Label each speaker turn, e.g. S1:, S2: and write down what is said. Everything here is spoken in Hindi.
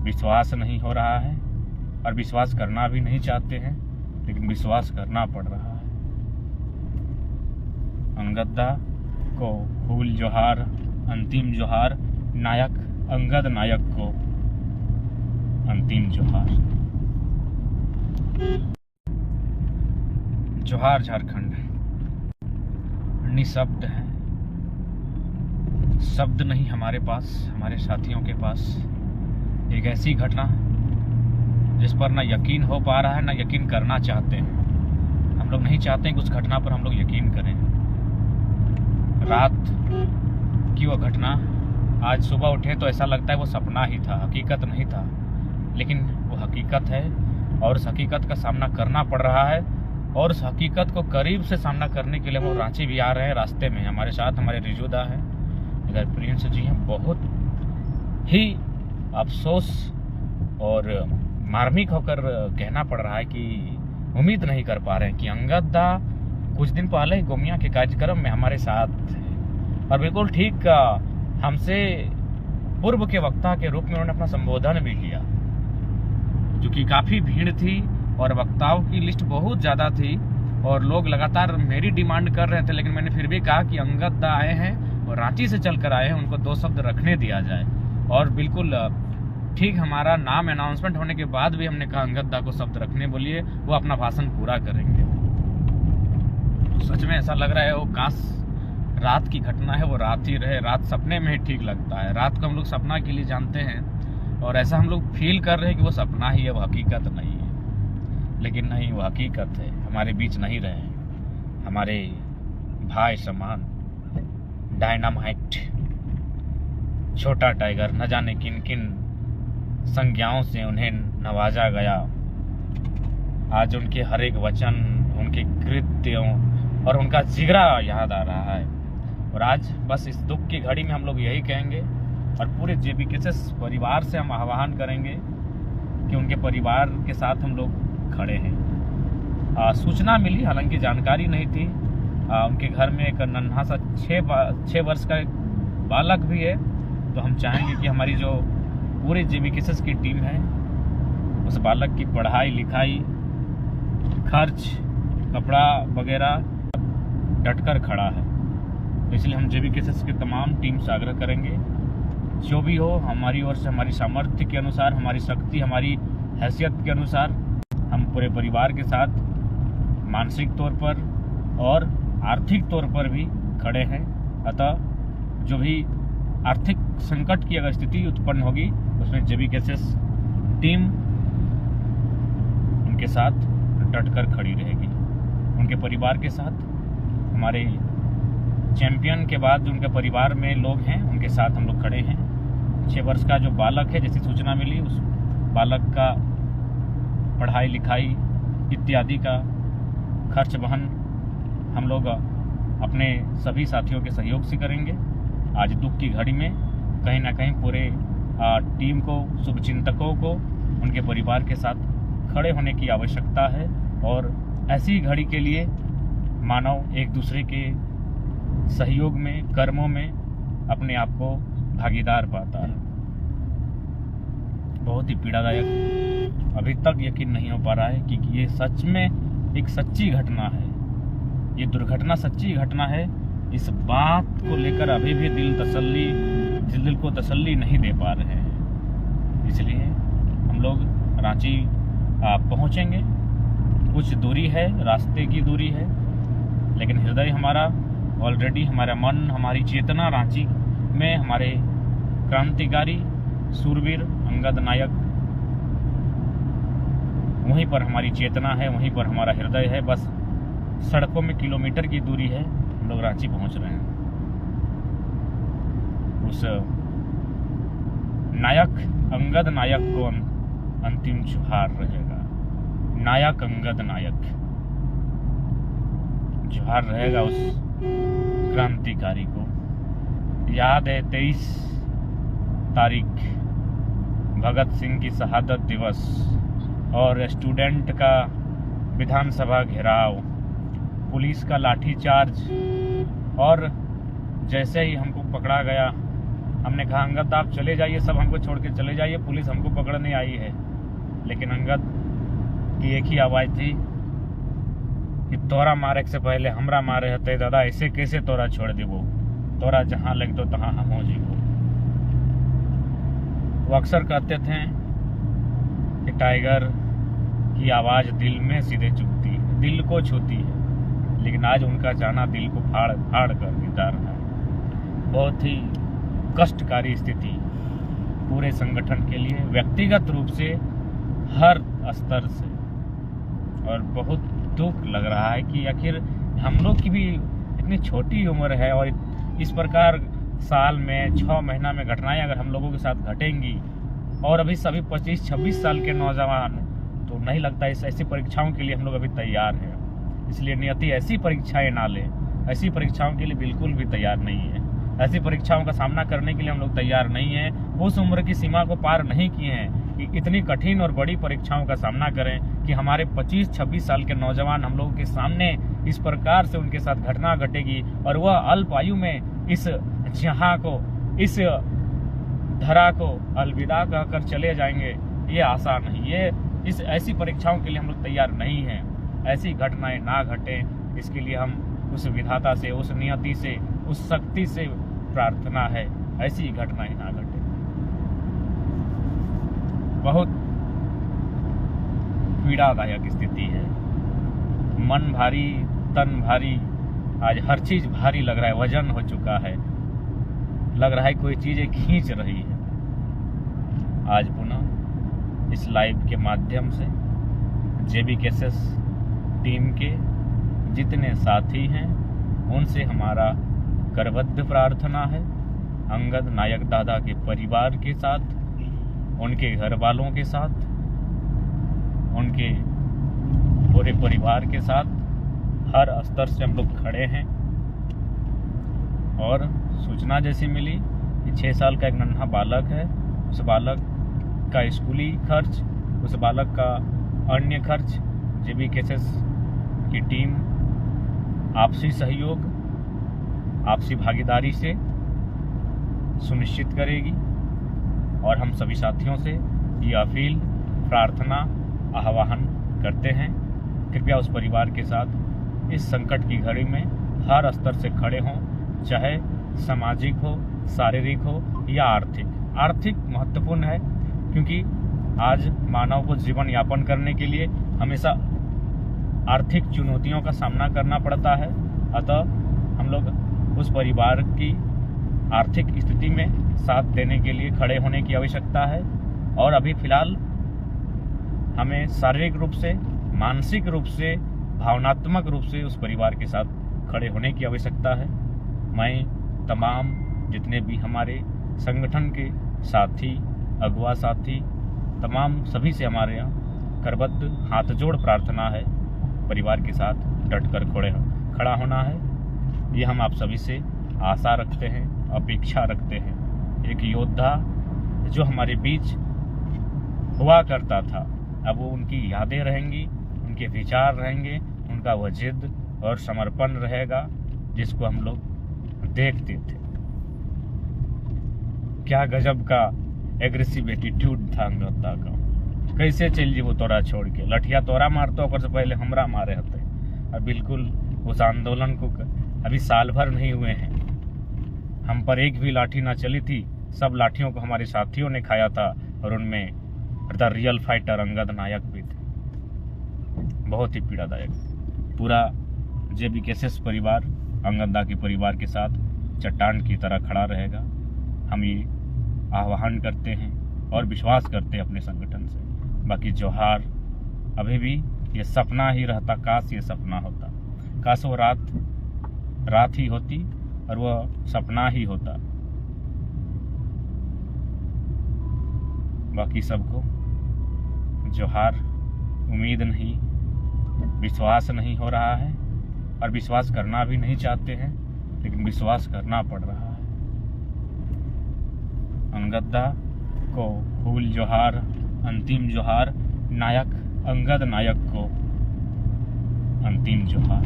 S1: विश्वास नहीं हो रहा है और विश्वास करना भी नहीं चाहते हैं, लेकिन विश्वास करना पड़ रहा है। अंगद को फूल जोहार, अंतिम जोहार, नायक अंगद नायक को अंतिम जोहार। जोहार झारखंड। निशब्द है, शब्द नहीं हमारे पास, हमारे साथियों के पास। एक ऐसी घटना जिस पर ना यकीन हो पा रहा है, ना यकीन करना चाहते हैं। हम लोग नहीं चाहते कि उस घटना पर हम लोग यकीन करें। रात की वो घटना, आज सुबह उठे तो ऐसा लगता है वो सपना ही था, हकीकत नहीं था, लेकिन वो हकीकत है और उस हकीकत का सामना करना पड़ रहा है। और उस हकीकत को करीब से सामना करने के लिए वो रांची भी आ रहे हैं। रास्ते में हमारे साथ हमारे रिजुदा हैं, इधर प्रिंस जी हैं। बहुत ही अफसोस और मार्मिक होकर कहना पड़ रहा है कि उम्मीद नहीं कर पा रहे हैं कि अंगद दा कुछ दिन पहले ही गोमिया के कार्यक्रम में हमारे साथ थे और बिल्कुल ठीक हमसे पूर्व के वक्ता के रूप में उन्होंने अपना संबोधन भी किया, जो कि काफ़ी भीड़ थी और वक्ताओं की लिस्ट बहुत ज़्यादा थी और लोग लगातार मेरी डिमांड कर रहे थे। लेकिन मैंने फिर भी कहा कि अंगद दा आए हैं और रांची से चल कर आए हैं, उनको 2 शब्द रखने दिया जाए। और बिल्कुल ठीक हमारा नाम अनाउंसमेंट होने के बाद भी हमने कहा अंगद दा को शब्द रखने बोलिए, वो अपना भाषण पूरा करेंगे। तो सच में ऐसा लग रहा है वो काश रात की घटना है, वो रात ही रहे। रात सपने में ही ठीक लगता है। रात को हम लोग सपना के लिए जानते हैं और ऐसा हम लोग फील कर रहे हैं कि वो सपना ही है, वो हकीकत नहीं है। लेकिन नहीं, वो हकीकत है। हमारे बीच नहीं रहे, हमारे भाई समान डायनामाइट, छोटा टाइगर, न जाने किन किन संज्ञाओं से उन्हें नवाजा गया। आज उनके हर एक वचन, उनके कृत्यों और उनका जिगरा याद आ रहा है। और आज बस इस दुख की घड़ी में हम लोग यही कहेंगे और पूरे JBKSS परिवार से हम आह्वान करेंगे कि उनके परिवार के साथ हम लोग खड़े हैं। सूचना मिली, हालांकि जानकारी नहीं थी। उनके घर में एक नन्हा सा 6 वर्ष का एक बालक भी है। तो हम चाहेंगे कि हमारी जो पूरे JBKSS की टीम है, उस बालक की पढ़ाई लिखाई, खर्च, कपड़ा वगैरह डटकर खड़ा है। तो इसलिए हम JBKSS की तमाम टीम से आग्रह करेंगे, जो भी हो हमारी ओर से, हमारी सामर्थ्य के अनुसार, हमारी शक्ति, हमारी हैसियत के अनुसार हम पूरे परिवार के साथ मानसिक तौर पर और आर्थिक तौर पर भी खड़े हैं। अतः जो भी आर्थिक संकट की अगर स्थिति उत्पन्न होगी, उसमें JBKSS टीम उनके साथ डटकर खड़ी रहेगी। उनके परिवार के साथ, हमारे चैंपियन के बाद जो उनके परिवार में लोग हैं, उनके साथ हम लोग खड़े हैं। 6 वर्ष का जो बालक है, जैसी सूचना मिली, उस बालक का पढ़ाई लिखाई इत्यादि का खर्च वहन हम लोग अपने सभी साथियों के सहयोग से करेंगे। आज दुख की घड़ी में कहीं ना कहीं पूरे टीम को, शुभचिंतकों को उनके परिवार के साथ खड़े होने की आवश्यकता है। और ऐसी घड़ी के लिए मानव एक दूसरे के सहयोग में, कर्मों में अपने आप को भागीदार पाता है। बहुत ही पीड़ादायक, अभी तक यकीन नहीं हो पा रहा है कि ये सच में एक सच्ची घटना है। ये दुर्घटना सच्ची घटना है। इस बात को लेकर अभी भी दिल को तसल्ली नहीं दे पा रहे हैं। इसलिए हम लोग रांची पहुंचेंगे। कुछ दूरी है, रास्ते की दूरी है, लेकिन हृदय हमारा ऑलरेडी, हमारा मन, हमारी चेतना रांची में हमारे क्रांतिकारी सूरवीर अंगद नायक, वहीं पर हमारी चेतना है, वहीं पर हमारा हृदय है। बस सड़कों में किलोमीटर की दूरी है, हम लोग रांची पहुंच रहे हैं। उस नायक अंगद नायक को अंतिम जोहार रहेगा। नायक अंगद नायक जोहार रहेगा उस क्रांतिकारी को। याद है 23 तारीख भगत सिंह की शहादत दिवस और स्टूडेंट का विधानसभा घेराव, पुलिस का लाठीचार्ज, और जैसे ही हमको पकड़ा गया हमने कहा अंगद आप चले जाइए, सब हमको छोड़ के चले जाइए, पुलिस हमको पकड़ने आई है। लेकिन अंगद की एक ही आवाज़ थी कि तोरा मारे से पहले हमरा मारे हते दादा, ऐसे कैसे तोरा छोड़ देबो, तोरा जहाँ लग दो तहाँ हम हो जीवो। वो अक्सर कहते थे कि टाइगर की आवाज़ दिल में सीधे चुभती है, दिल को छूती है, लेकिन आज उनका जाना दिल को फाड़ फाड़ कर मिटा रहा है। बहुत ही कष्टकारी स्थिति पूरे संगठन के लिए, व्यक्तिगत रूप से, हर स्तर से। और बहुत दुख लग रहा है कि आखिर हम लोग की भी इतनी छोटी उम्र है और इस प्रकार साल में 6 महीना में घटनाएं अगर हम लोगों के साथ घटेंगी, और अभी सभी 25-26 साल के नौजवान, तो नहीं लगता इस ऐसी परीक्षाओं के लिए हम लोग अभी तैयार हैं। इसलिए नियति ऐसी परीक्षाएं ना ले, ऐसी परीक्षाओं के लिए बिल्कुल भी तैयार नहीं है। ऐसी परीक्षाओं का सामना करने के लिए हम लोग तैयार नहीं हैं। उस उम्र की सीमा को पार नहीं किए हैं कि इतनी कठिन और बड़ी परीक्षाओं का सामना करें कि हमारे 25-26 साल के नौजवान हम लोगों के सामने इस प्रकार से उनके साथ घटना घटेगी और वह अल्प आयु में इस जहां को, इस धरा को अलविदा कहकर चले जाएंगे। ये आसान नहीं, ये इस ऐसी परीक्षाओं के लिए हम लोग तैयार नहीं हैं। ऐसी घटनाएं ना घटें, इसके लिए हम उस विधाता से, उस नियति से, उस शक्ति से प्रार्थना है ऐसी घटनाएं ना घटे। बहुत पीड़ादायक स्थिति है, मन भारी, तन भारी, आज हर चीज भारी लग रहा है, वजन हो चुका है, लग रहा है कोई चीजें खींच रही है। आज पुनः इस लाइव के माध्यम से जेबी केसेस टीम के जितने साथी हैं उनसे हमारा करबद्ध प्रार्थना है, अंगद नायक दादा के परिवार के साथ, उनके घर वालों के साथ, उनके पूरे परिवार के साथ हर स्तर से हम लोग खड़े हैं। और सूचना जैसी मिली कि 6 साल का एक नन्हा बालक है, उस बालक का स्कूली खर्च, उस बालक का अन्य खर्च जेबी केसेस की टीम आपसी सहयोग, आपसी भागीदारी से सुनिश्चित करेगी। और हम सभी साथियों से ये अपील, प्रार्थना, आह्वान करते हैं, कृपया उस परिवार के साथ इस संकट की घड़ी में हर स्तर से खड़े हों, चाहे सामाजिक हो, शारीरिक हो या आर्थिक। आर्थिक महत्वपूर्ण है क्योंकि आज मानव को जीवन यापन करने के लिए हमेशा आर्थिक चुनौतियों का सामना करना पड़ता है। अतः हम लोग उस परिवार की आर्थिक स्थिति में साथ देने के लिए खड़े होने की आवश्यकता है। और अभी फिलहाल हमें शारीरिक रूप से, मानसिक रूप से, भावनात्मक रूप से उस परिवार के साथ खड़े होने की आवश्यकता है। मैं तमाम जितने भी हमारे संगठन के साथी, अगुआ साथी, तमाम सभी से हमारे यहाँ करबद्ध हाथ जोड़ प्रार्थना है, परिवार के साथ डटकर खड़ा होना है। ये हम आप सभी से आशा रखते हैं, अपेक्षा रखते हैं। एक योद्धा जो हमारे बीच हुआ करता था, अब वो उनकी यादें रहेंगी, उनके विचार रहेंगे, उनका वह जिद और समर्पण रहेगा जिसको हम लोग देखते थे। क्या गजब का एग्रेसिव एटीट्यूड था अंगदा का। कैसे चल जी वो तोरा छोड़ के, लठिया तोरा मारतो ओकर से पहले हमरा मारे हते। और बिल्कुल उस आंदोलन को अभी साल भर नहीं हुए हैं, हम पर एक भी लाठी ना चली थी। सब लाठियों को हमारे साथियों ने खाया था और उनमें द रियल फाइटर अंगद नायक भी थे। बहुत ही पीड़ादायक। पूरा जेबी केसेस परिवार अंगदा के परिवार के साथ चट्टान की तरह खड़ा रहेगा। हम ये आह्वान करते हैं और विश्वास करते हैं अपने संगठन से। बाकी जोहार, अभी भी ये सपना ही रहता, काश ये सपना होता, काश वो रात ही होती और वह सपना ही होता। बाकी सबको जोहार। उम्मीद नहीं, विश्वास नहीं हो रहा है और विश्वास करना भी नहीं चाहते हैं, लेकिन विश्वास करना पड़ रहा है। अंगदा को फूल जोहार, अंतिम जोहार। नायक अंगद नायक को अंतिम जोहार।